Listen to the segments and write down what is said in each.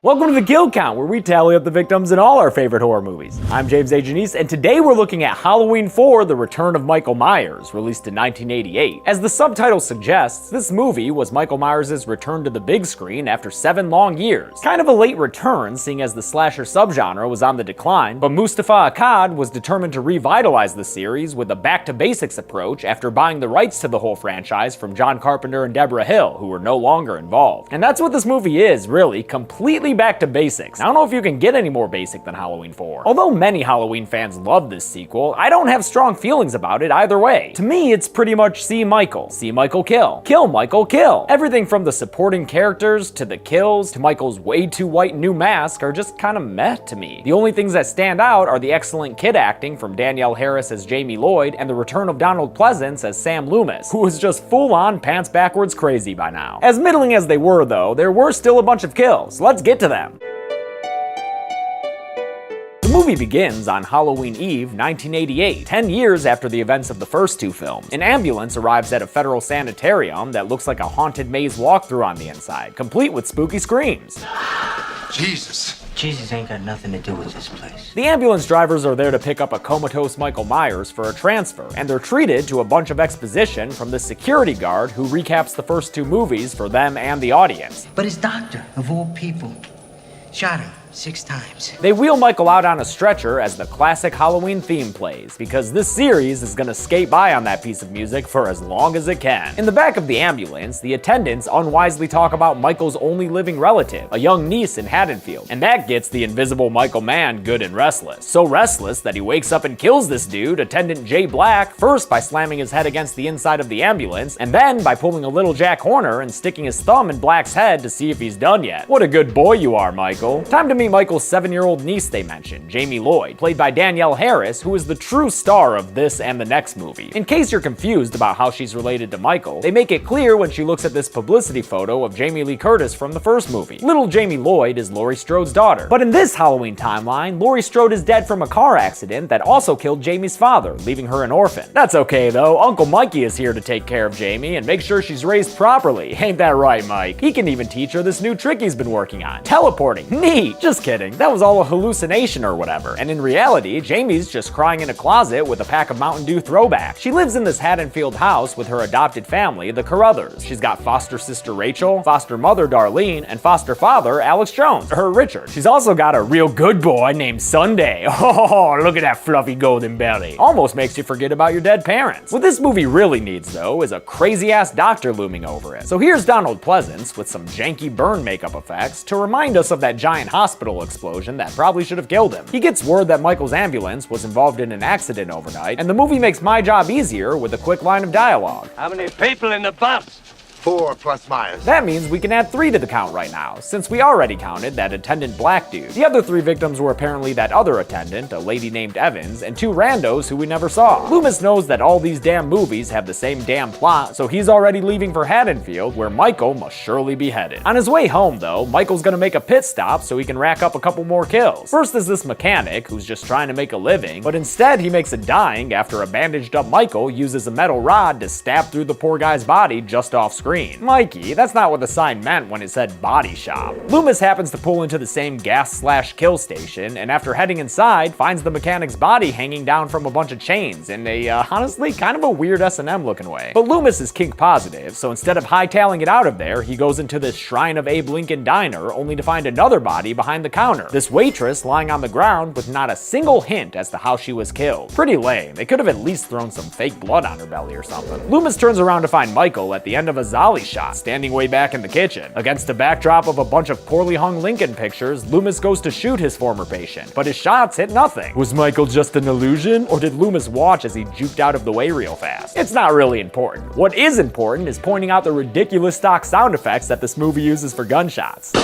Welcome to the Kill Count, where we tally up the victims in all our favorite horror movies. I'm James A. Janice, and today we're looking at Halloween 4: The Return of Michael Myers, released in 1988. As the subtitle suggests, this movie was Michael Myers' return to the big screen after 7 long years. Kind of a late return, seeing as the slasher subgenre was on the decline, but Mustafa Akkad was determined to revitalize the series with a back-to-basics approach after buying the rights to the whole franchise from John Carpenter and Deborah Hill, who were no longer involved. And that's what this movie is, really, completely back to basics. I don't know if you can get any more basic than Halloween 4. Although many Halloween fans love this sequel, I don't have strong feelings about it either way. To me, it's pretty much see Michael kill, kill Michael, kill. Everything from the supporting characters, to the kills, to Michael's way too white new mask are just kinda meh to me. The only things that stand out are the excellent kid acting from Danielle Harris as Jamie Lloyd and the return of Donald Pleasence as Sam Loomis, who was just full-on pants backwards crazy by now. As middling as they were though, there were still a bunch of kills. Let's get to them. The movie begins on Halloween Eve, 1988, 10 years after the events of the first 2 films. An ambulance arrives at a federal sanitarium that looks like a haunted maze walkthrough on the inside, complete with spooky screams. Jesus ain't got nothing to do with this place. The ambulance drivers are there to pick up a comatose Michael Myers for a transfer, and they're treated to a bunch of exposition from the security guard who recaps the first 2 movies for them and the audience. But his doctor, of all people, shot him 6 times. They wheel Michael out on a stretcher as the classic Halloween theme plays, because this series is gonna skate by on that piece of music for as long as it can. In the back of the ambulance, the attendants unwisely talk about Michael's only living relative, a young niece in Haddonfield, and that gets the invisible Michael Mann good and restless. So restless that he wakes up and kills this dude, attendant Jay Black, first by slamming his head against the inside of the ambulance, and then by pulling a little Jack Horner and sticking his thumb in Black's head to see if he's done yet. What a good boy you are, Michael. Time to meet Michael's 7-year-old niece they mentioned, Jamie Lloyd, played by Danielle Harris, who is the true star of this and the next movie. In case you're confused about how she's related to Michael, they make it clear when she looks at this publicity photo of Jamie Lee Curtis from the first movie. Little Jamie Lloyd is Laurie Strode's daughter. But in this Halloween timeline, Laurie Strode is dead from a car accident that also killed Jamie's father, leaving her an orphan. That's okay though, Uncle Mikey is here to take care of Jamie and make sure she's raised properly. Ain't that right, Mike? He can even teach her this new trick he's been working on. Teleporting. Neat! Just kidding. That was all a hallucination or whatever. And in reality, Jamie's just crying in a closet with a pack of Mountain Dew throwbacks. She lives in this Haddonfield house with her adopted family, the Carruthers. She's got foster sister Rachel, foster mother Darlene, and foster father Alex Jones, or Richard. She's also got a real good boy named Sunday. Oh, look at that fluffy golden belly. Almost makes you forget about your dead parents. What this movie really needs though is a crazy ass doctor looming over it. So here's Donald Pleasence with some janky burn makeup effects to remind us of that giant hospital explosion that probably should have killed him. He gets word that Michael's ambulance was involved in an accident overnight, and the movie makes my job easier with a quick line of dialogue. How many people in the bus? 4 plus Myers. That means we can add 3 to the count right now, since we already counted that attendant Black dude. The other 3 victims were apparently that other attendant, a lady named Evans, and 2 randos who we never saw. Loomis knows that all these damn movies have the same damn plot, so he's already leaving for Haddonfield, where Michael must surely be headed. On his way home though, Michael's gonna make a pit stop so he can rack up a couple more kills. First is this mechanic, who's just trying to make a living, but instead he makes a dying after a bandaged up Michael uses a metal rod to stab through the poor guy's body just off screen. Mikey, that's not what the sign meant when it said body shop. Loomis happens to pull into the same gas/kill station, and after heading inside, finds the mechanic's body hanging down from a bunch of chains in a, honestly, kind of a weird S&M looking way. But Loomis is kink positive, so instead of hightailing it out of there, he goes into this Shrine of Abe Lincoln diner, only to find another body behind the counter. This waitress lying on the ground with not a single hint as to how she was killed. Pretty lame. They could have at least thrown some fake blood on her belly or something. Loomis turns around to find Michael at the end of a Zolly shot, standing way back in the kitchen. Against a backdrop of a bunch of poorly hung Lincoln pictures, Loomis goes to shoot his former patient, but his shots hit nothing. Was Michael just an illusion, or did Loomis watch as he juked out of the way real fast? It's not really important. What is important is pointing out the ridiculous stock sound effects that this movie uses for gunshots.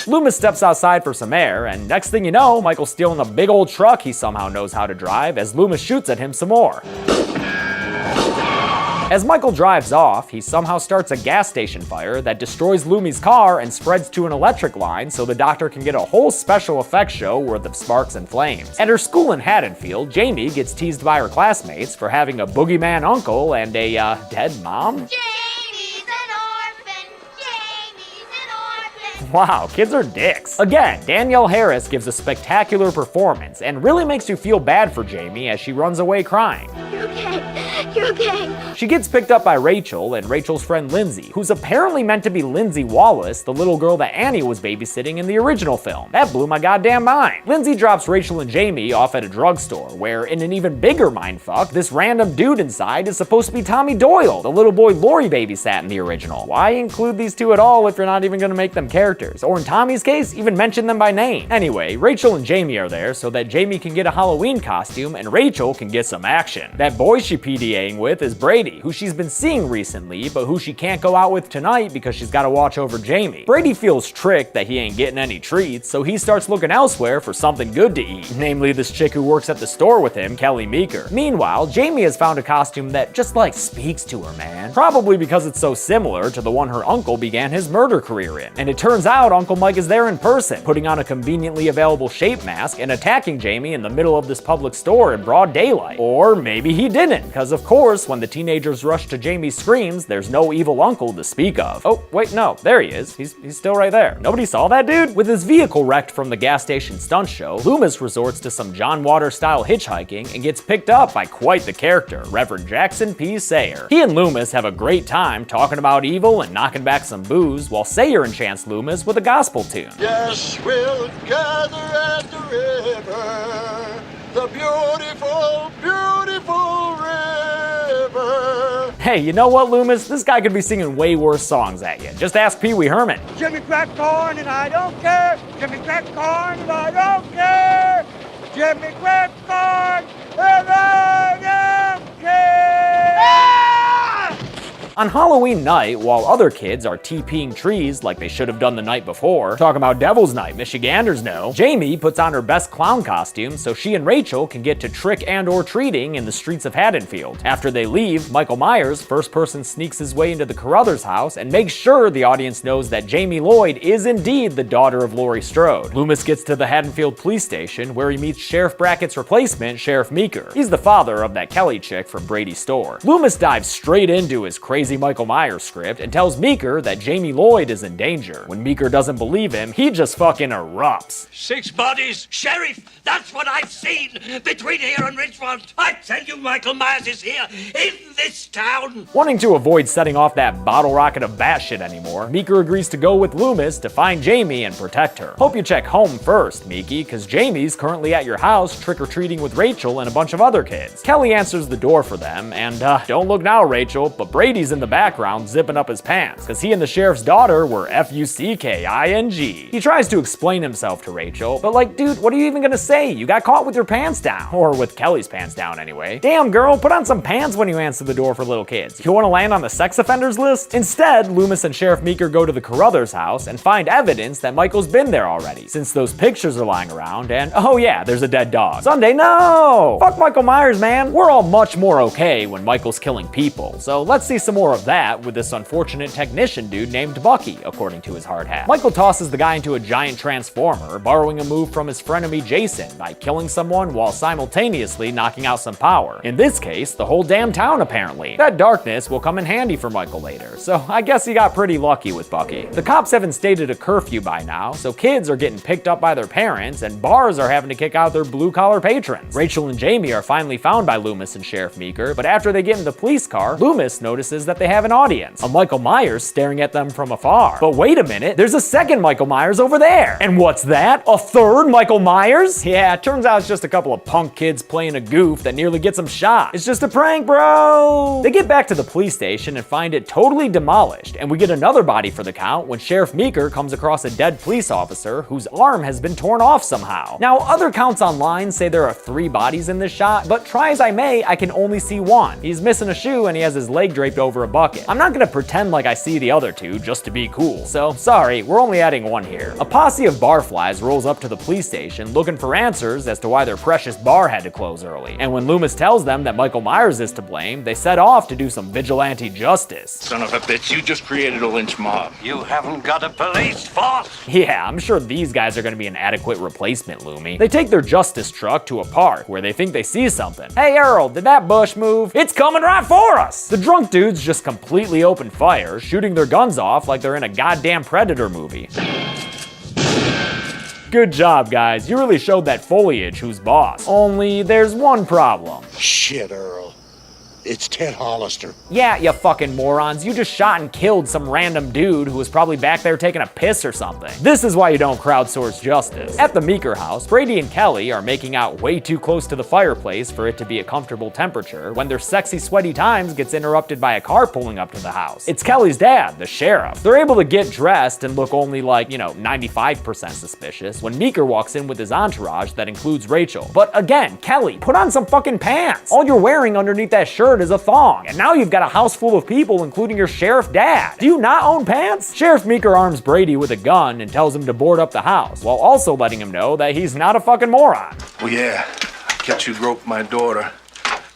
Loomis steps outside for some air, and next thing you know, Michael's stealing a big old truck he somehow knows how to drive as Loomis shoots at him some more. As Michael drives off, he somehow starts a gas station fire that destroys Loomie's car and spreads to an electric line so the doctor can get a whole special effects show worth of sparks and flames. At her school in Haddonfield, Jamie gets teased by her classmates for having a boogeyman uncle and a, dead mom. Wow, kids are dicks. Again, Danielle Harris gives a spectacular performance and really makes you feel bad for Jamie as she runs away crying. You're okay. You're okay. She gets picked up by Rachel and Rachel's friend Lindsay, who's apparently meant to be Lindsay Wallace, the little girl that Annie was babysitting in the original film. That blew my goddamn mind. Lindsay drops Rachel and Jamie off at a drugstore, where, in an even bigger mindfuck, this random dude inside is supposed to be Tommy Doyle, the little boy Laurie babysat in the original. Why include these two at all if you're not even gonna make them characters? Or in Tommy's case, even mention them by name. Anyway, Rachel and Jamie are there so that Jamie can get a Halloween costume and Rachel can get some action. That boy she PDAing with is Brady, who she's been seeing recently, but who she can't go out with tonight because she's gotta watch over Jamie. Brady feels tricked that he ain't getting any treats, so he starts looking elsewhere for something good to eat, namely this chick who works at the store with him, Kelly Meeker. Meanwhile, Jamie has found a costume that just like speaks to her, man. Probably because it's so similar to the one her uncle began his murder career in. And it turns out Uncle Mike is there in person, putting on a conveniently available shape mask and attacking Jamie in the middle of this public store in broad daylight. Or maybe he didn't, because of course, when the teenagers rush to Jamie's screams, there's no evil uncle to speak of. Oh, wait, no, there he is. He's still right there. Nobody saw that dude? With his vehicle wrecked from the gas station stunt show, Loomis resorts to some John Waters-style hitchhiking and gets picked up by quite the character, Reverend Jackson P. Sayer. He and Loomis have a great time talking about evil and knocking back some booze, while Sayer enchants Loomis with a gospel tune. Yes, we'll gather at the river, the beautiful, beautiful river. Hey, you know what, Loomis? This guy could be singing way worse songs at you. Just ask Pee Wee Herman. Jimmy crack corn and I don't care. Jimmy crack corn and I don't care. Jimmy crack corn and I don't care. On Halloween night, while other kids are TPing trees like they should have done the night before, talking about Devil's Night, Michiganders know, Jamie puts on her best clown costume so she and Rachel can get to trick and or treating in the streets of Haddonfield. After they leave, Michael Myers, first person, sneaks his way into the Carruthers house and makes sure the audience knows that Jamie Lloyd is indeed the daughter of Laurie Strode. Loomis gets to the Haddonfield police station where he meets Sheriff Brackett's replacement, Sheriff Meeker. He's the father of that Kelly chick from Brady's store. Loomis dives straight into his crazy Michael Myers script and tells Meeker that Jamie Lloyd is in danger. When Meeker doesn't believe him, he just fucking erupts. 6 bodies. Sheriff, that's what I've seen between here and Richmond. I tell you, Michael Myers is here in this town. Wanting to avoid setting off that bottle rocket of bat shit anymore, Meeker agrees to go with Loomis to find Jamie and protect her. Hope you check home first, Meeky, cause Jamie's currently at your house trick-or-treating with Rachel and a bunch of other kids. Kelly answers the door for them, and don't look now, Rachel, but Brady's in the background zipping up his pants, cause he and the sheriff's daughter were F-U-C-K-I-N-G. He tries to explain himself to Rachel, but like, dude, what are you even gonna say? You got caught with your pants down. Or with Kelly's pants down anyway. Damn girl, put on some pants when you answer the door for little kids. You wanna land on the sex offenders list? Instead, Loomis and Sheriff Meeker go to the Carruthers house and find evidence that Michael's been there already, since those pictures are lying around and, oh yeah, there's a dead dog. Sunday, no! Fuck Michael Myers, man. We're all much more okay when Michael's killing people, so let's see some more of that with this unfortunate technician dude named Bucky, according to his hard hat. Michael tosses the guy into a giant transformer, borrowing a move from his frenemy Jason by killing someone while simultaneously knocking out some power. In this case, the whole damn town apparently. That darkness will come in handy for Michael later, so I guess he got pretty lucky with Bucky. The cops have instated a curfew by now, so kids are getting picked up by their parents and bars are having to kick out their blue-collar patrons. Rachel and Jamie are finally found by Loomis and Sheriff Meeker, but after they get in the police car, Loomis notices that they have an audience, a Michael Myers staring at them from afar. But wait a minute, there's a second Michael Myers over there. And what's that? A third Michael Myers? Yeah, it turns out it's just a couple of punk kids playing a goof that nearly gets them shot. It's just a prank, bro. They get back to the police station and find it totally demolished, and we get another body for the count when Sheriff Meeker comes across a dead police officer whose arm has been torn off somehow. Now, other counts online say there are 3 bodies in this shot, but try as I may, I can only see one. He's missing a shoe and he has his leg draped over a bucket. I'm not gonna pretend like I see the other 2 just to be cool, so sorry, we're only adding 1 here. A posse of barflies rolls up to the police station looking for answers as to why their precious bar had to close early, and when Loomis tells them that Michael Myers is to blame, they set off to do some vigilante justice. Son of a bitch, you just created a lynch mob. You haven't got a police force. Yeah, I'm sure these guys are gonna be an adequate replacement, Loomy. They take their justice truck to a park where they think they see something. Hey Earl, did that bush move? It's coming right for us! The drunk dudes just completely open fire, shooting their guns off like they're in a goddamn Predator movie. Good job, guys. You really showed that foliage who's boss. Only there's one problem. Shit, Earl. It's Ted Hollister. Yeah, you fucking morons. You just shot and killed some random dude who was probably back there taking a piss or something. This is why you don't crowdsource justice. At the Meeker house, Brady and Kelly are making out way too close to the fireplace for it to be a comfortable temperature when their sexy, sweaty times gets interrupted by a car pulling up to the house. It's Kelly's dad, the sheriff. They're able to get dressed and look only like, 95% suspicious when Meeker walks in with his entourage that includes Rachel. But again, Kelly, put on some fucking pants. All you're wearing underneath that shirt is a thong, and now you've got a house full of people, including your sheriff dad. Do you not own pants? Sheriff Meeker arms Brady with a gun and tells him to board up the house, while also letting him know that he's not a fucking moron. Well, yeah, I catch you grope my daughter.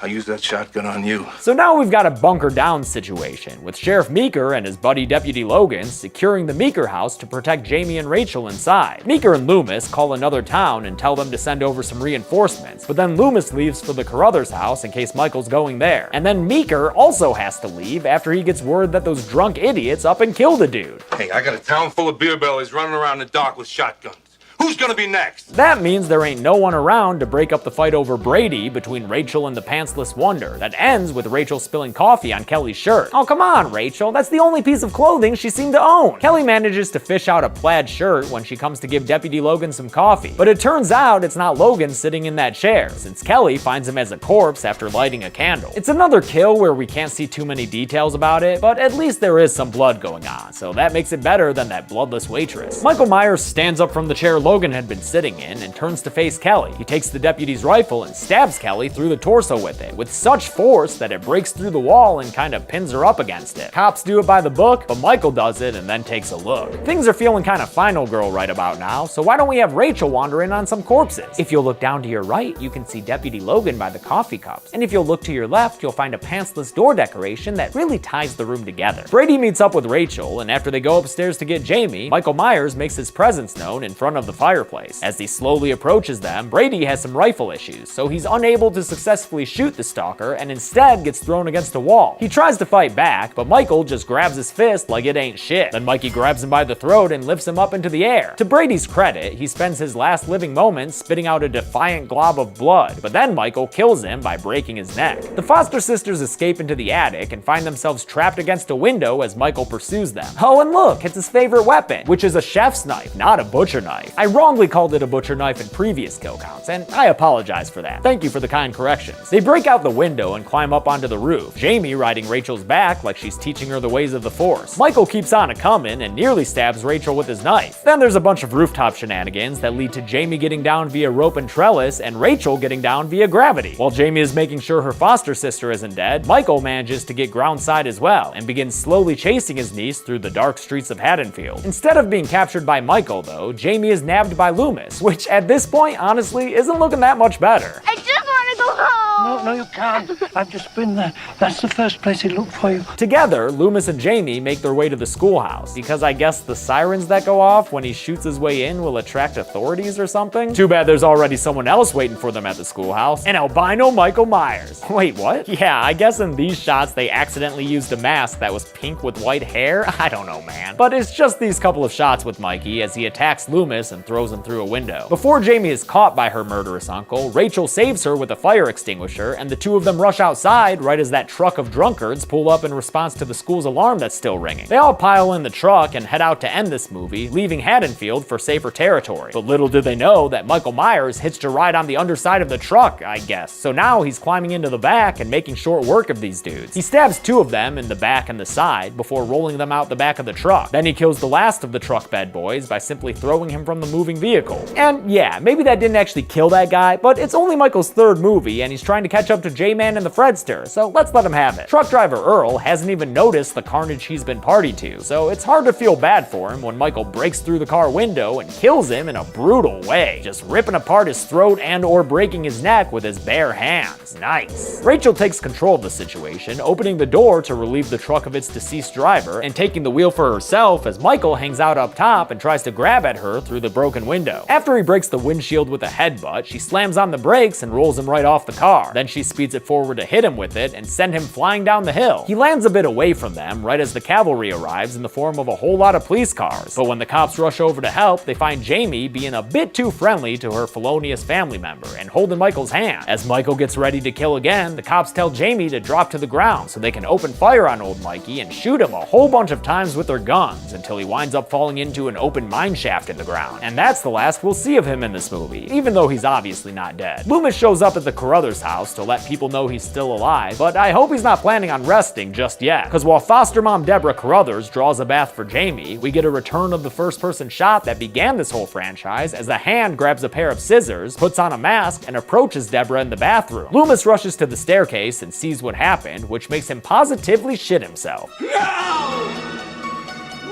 I'll use that shotgun on you. So now we've got a bunker down situation, with Sheriff Meeker and his buddy Deputy Logan securing the Meeker house to protect Jamie and Rachel inside. Meeker and Loomis call another town and tell them to send over some reinforcements, but then Loomis leaves for the Carruthers house in case Michael's going there. And then Meeker also has to leave after he gets word that those drunk idiots up and killed a dude. Hey, I got a town full of beer bellies running around the dock with shotguns. Who's gonna be next? That means there ain't no one around to break up the fight over Brady between Rachel and the pantsless wonder that ends with Rachel spilling coffee on Kelly's shirt. Oh, come on, Rachel. That's the only piece of clothing she seemed to own. Kelly manages to fish out a plaid shirt when she comes to give Deputy Logan some coffee. But it turns out it's not Logan sitting in that chair, since Kelly finds him as a corpse after lighting a candle. It's another kill where we can't see too many details about it, but at least there is some blood going on, so that makes it better than that bloodless waitress. Michael Myers stands up from the chair Logan had been sitting in and turns to face Kelly. He takes the deputy's rifle and stabs Kelly through the torso with it, with such force that it breaks through the wall and kind of pins her up against it. Cops do it by the book, but Michael does it and then takes a look. Things are feeling kind of Final Girl right about now, so why don't we have Rachel wander in on some corpses? If you'll look down to your right, you can see Deputy Logan by the coffee cups, and if you'll look to your left, you'll find a pantsless door decoration that really ties the room together. Brady meets up with Rachel, and after they go upstairs to get Jamie, Michael Myers makes his presence known in front of the fireplace. As he slowly approaches them, Brady has some rifle issues, so he's unable to successfully shoot the stalker and instead gets thrown against a wall. He tries to fight back, but Michael just grabs his fist like it ain't shit. Then Mikey grabs him by the throat and lifts him up into the air. To Brady's credit, he spends his last living moments spitting out a defiant glob of blood, but then Michael kills him by breaking his neck. The Foster sisters escape into the attic and find themselves trapped against a window as Michael pursues them. Oh, and look, it's his favorite weapon, which is a chef's knife, not a butcher knife. I wrongly called it a butcher knife in previous kill counts, and I apologize for that. Thank you for the kind corrections. They break out the window and climb up onto the roof, Jamie riding Rachel's back like she's teaching her the ways of the Force. Michael keeps on a-coming and nearly stabs Rachel with his knife. Then there's a bunch of rooftop shenanigans that lead to Jamie getting down via rope and trellis and Rachel getting down via gravity. While Jamie is making sure her foster sister isn't dead, Michael manages to get groundside as well and begins slowly chasing his niece through the dark streets of Haddonfield. Instead of being captured by Michael, though, Jamie is nabbed by Loomis, which at this point, honestly, isn't looking that much better. I just want to go home. No, you can't. I've just been there. That's the first place he looked for you. Together, Loomis and Jamie make their way to the schoolhouse, because I guess the sirens that go off when he shoots his way in will attract authorities or something. Too bad there's already someone else waiting for them at the schoolhouse, an albino Michael Myers. Wait, what? Yeah, I guess in these shots they accidentally used a mask that was pink with white hair? I don't know, man. But it's just these couple of shots with Mikey as he attacks Loomis and throws him through a window. Before Jamie is caught by her murderous uncle, Rachel saves her with a fire extinguisher, and the two of them rush outside right as that truck of drunkards pull up in response to the school's alarm that's still ringing. They all pile in the truck and head out to end this movie, leaving Haddonfield for safer territory. But little do they know that Michael Myers hitched a ride on the underside of the truck, I guess. So now he's climbing into the back and making short work of these dudes. He stabs two of them in the back and the side before rolling them out the back of the truck. Then he kills the last of the truck bed boys by simply throwing him from the moving vehicle. And yeah, maybe that didn't actually kill that guy, but it's only Michael's third movie and he's trying to catch up to J-Man and the Fredster, so let's let him have it. Truck driver Earl hasn't even noticed the carnage he's been party to, so it's hard to feel bad for him when Michael breaks through the car window and kills him in a brutal way, just ripping apart his throat and or breaking his neck with his bare hands. Nice. Rachel takes control of the situation, opening the door to relieve the truck of its deceased driver and taking the wheel for herself as Michael hangs out up top and tries to grab at her through the broken window. After he breaks the windshield with a headbutt, she slams on the brakes and rolls him right off the car. car. Then she speeds it forward to hit him with it and send him flying down the hill. He lands a bit away from them right as the cavalry arrives in the form of a whole lot of police cars. But when the cops rush over to help, they find Jamie being a bit too friendly to her felonious family member and holding Michael's hand. As Michael gets ready to kill again, the cops tell Jamie to drop to the ground so they can open fire on old Mikey and shoot him a whole bunch of times with their guns until he winds up falling into an open mine shaft in the ground. And that's the last we'll see of him in this movie, even though he's obviously not dead. Loomis shows up at the Carruthers house to let people know he's still alive, but I hope he's not planning on resting just yet, because while foster mom Deborah Carruthers draws a bath for Jamie, we get a return of the first-person shot that began this whole franchise as a hand grabs a pair of scissors, puts on a mask, and approaches Deborah in the bathroom. Loomis rushes to the staircase and sees what happened, which makes him positively shit himself. No!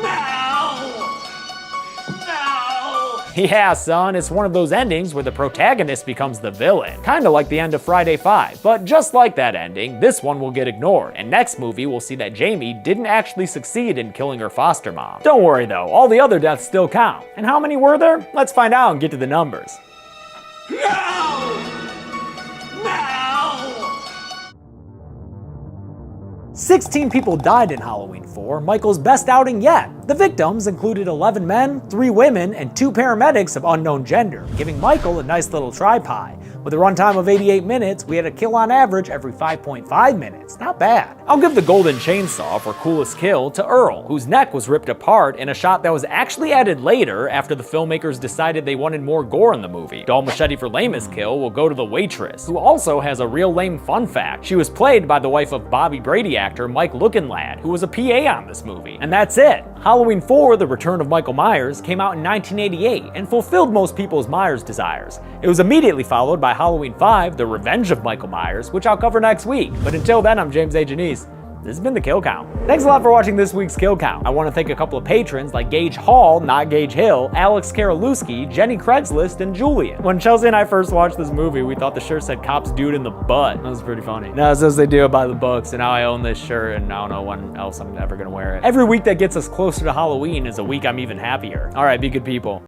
No! Yeah, son, it's one of those endings where the protagonist becomes the villain. Kinda like the end of Friday 5. But just like that ending, this one will get ignored, and next movie we'll see that Jamie didn't actually succeed in killing her foster mom. Don't worry though, all the other deaths still count. And how many were there? Let's find out and get to the numbers. No! No! 16 people died in Halloween 4, Michael's best outing yet. The victims included 11 men, 3 women, and 2 paramedics of unknown gender, giving Michael a nice little try-pie. With a runtime of 88 minutes, we had a kill on average every 5.5 minutes. Not bad. I'll give the golden chainsaw for coolest kill to Earl, whose neck was ripped apart in a shot that was actually added later after the filmmakers decided they wanted more gore in the movie. Dull machete for lamest kill will go to the waitress, who also has a real lame fun fact. She was played by the wife of Bobby Brady actor Mike Lookinlad, who was a PA on this movie. And that's it. Halloween 4, The Return of Michael Myers, came out in 1988 and fulfilled most people's Myers desires. It was immediately followed by Halloween 5, The Revenge of Michael Myers, which I'll cover next week. But until then, I'm James A. Janice. This has been the Kill Count. Thanks a lot for watching this week's Kill Count. I want to thank a couple of patrons like Gage Hall, not Gage Hill, Alex Karolewski, Jenny Craigslist, and Julian. When Chelsea and I first watched this movie, we thought the shirt said "Cops Dude in the Butt." That was pretty funny. Now it says they do it by the books, and now I own this shirt, and I don't know when else I'm ever gonna wear it. Every week that gets us closer to Halloween is a week I'm even happier. All right, be good people.